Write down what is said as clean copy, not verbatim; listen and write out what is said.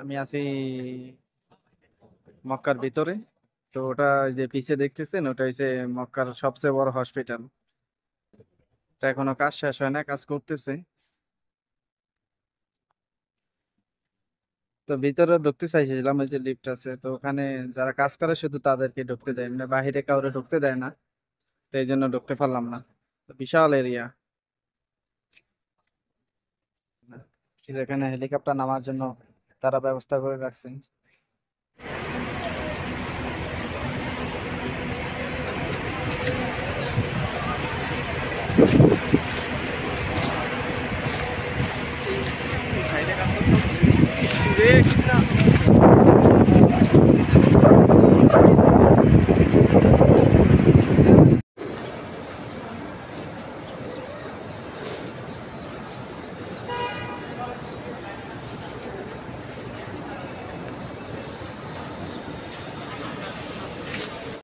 আমি আছি মক্কার ভিতরে। তো ওটা যে পিছে দেখতেছেন ওটা হচ্ছে মক্কার সবচেয়ে বড় হসপিটাল। তো এখনো কাজ শেষ হয় না, কাজ করতেছে। তো ভিতরে ঢুকতে চাইছিলাম, ওই যে লিফট আছে তো ওখানে, যারা কাজ করে শুধু তাদেরকে ঢুকতে দেয়, মানে বাহিরে কাউরে ঢুকতে দেয় না। তো এই জন্য ঢুকতে পারলাম না। তো বিশাল এরিয়া। এখানে হেলিকপ্টার নামার জন্য তারা ব্যবস্থা করে রাখছে।